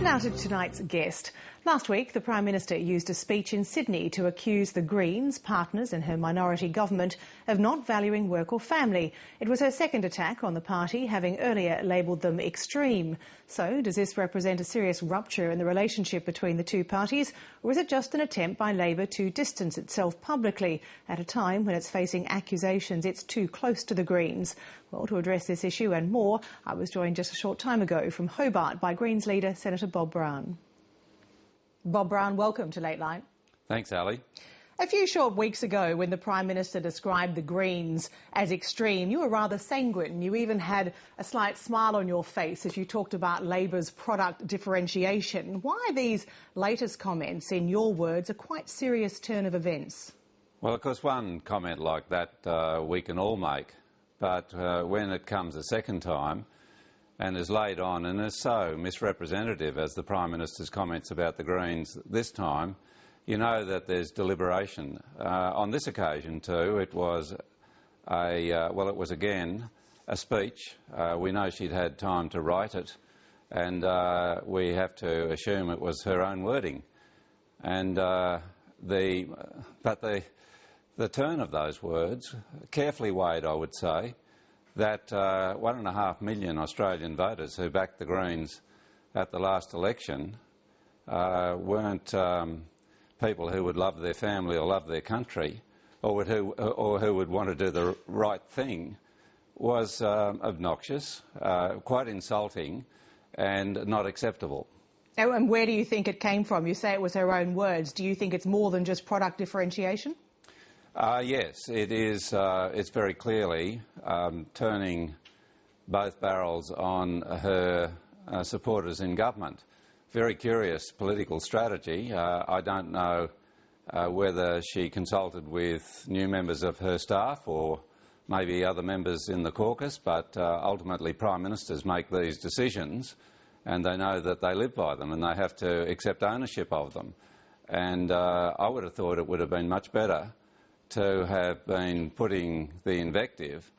Now to tonight's guest. Last week, the Prime Minister used a speech in Sydney to accuse the Greens, partners in her minority government, of not valuing work or family. It was her second attack on the party, having earlier labelled them extreme. So, does this represent a serious rupture in the relationship between the two parties, or is it just an attempt by Labor to distance itself publicly at a time when it's facing accusations it's too close to the Greens? Well, to address this issue and more, I was joined just a short time ago from Hobart by Greens leader Senator Bob Brown. Bob Brown, welcome to Late Line. Thanks, Ali. A few short weeks ago, when the Prime Minister described the Greens as extreme, you were rather sanguine. You even had a slight smile on your face as you talked about Labor's product differentiation. Why these latest comments, in your words, a quite serious turn of events? Well, of course, one comment like that we can all make, but when it comes a second time and is laid on and is so misrepresentative as the Prime Minister's comments about the Greens this time, you know that there's deliberation. On this occasion too, it was again a speech. We know she'd had time to write it, and we have to assume it was her own wording. And the turn of those words, carefully weighed, I would say, that 1.5 million Australian voters who backed the Greens at the last election weren't people who would love their family or love their country, or who would want to do the right thing, was obnoxious, quite insulting and not acceptable. Oh, and where do you think it came from? You say it was her own words. Do you think it's more than just product differentiation? Yes, it is. It's very clearly turning both barrels on her supporters in government. Very curious political strategy. I don't know whether she consulted with new members of her staff or maybe other members in the caucus, but ultimately Prime Ministers make these decisions and they know that they live by them and they have to accept ownership of them. And I would have thought it would have been much better to have been putting the invective,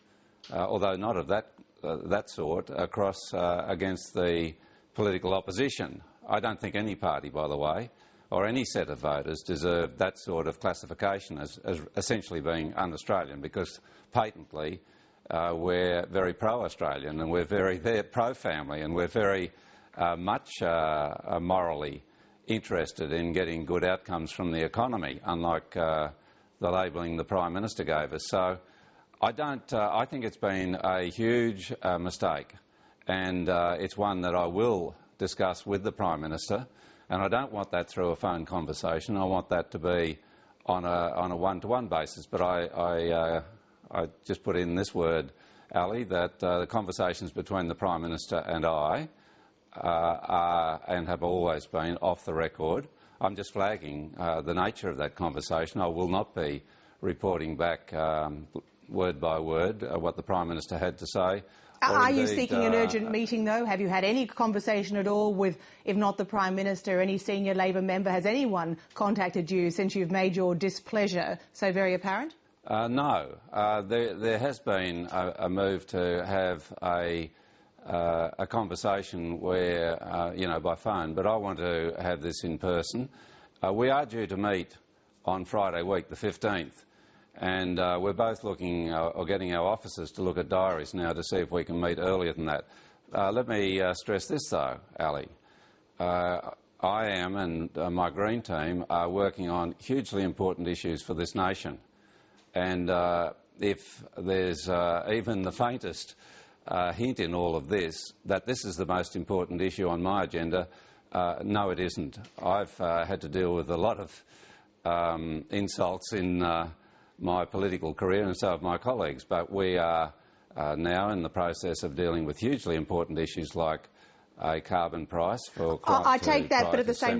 although not of that sort, across against the political opposition. I don't think any party, by the way, or any set of voters deserve that sort of classification as essentially being un-Australian, because patently we're very pro-Australian and we're very pro-family and we're very much morally interested in getting good outcomes from the economy, unlike the labelling the Prime Minister gave us. So I think it's been a huge mistake, and it's one that I will discuss with the Prime Minister, and I don't want that through a phone conversation. I want that to be on a one-to-one basis. But I just put in this word, Ali, that the conversations between the Prime Minister and I are and have always been off the record. I'm just flagging the nature of that conversation. I will not be reporting back word by word what the Prime Minister had to say. Are you seeking an urgent meeting, though? Have you had any conversation at all with, if not the Prime Minister, any senior Labor member? Has anyone contacted you since you've made your displeasure so very apparent? No. There has been a move to have a conversation where, by phone, but I want to have this in person. We are due to meet on Friday week, the 15th, and we're both looking or getting our officers to look at diaries now to see if we can meet earlier than that. Let me stress this, though, Ali. I am and my Green team are working on hugely important issues for this nation, and if there's even the faintest hint in all of this that this is the most important issue on my agenda, no, it isn't. I've had to deal with a lot of insults in my political career, and so have my colleagues, but we are now in the process of dealing with hugely important issues like a carbon price for I take that, but at the same time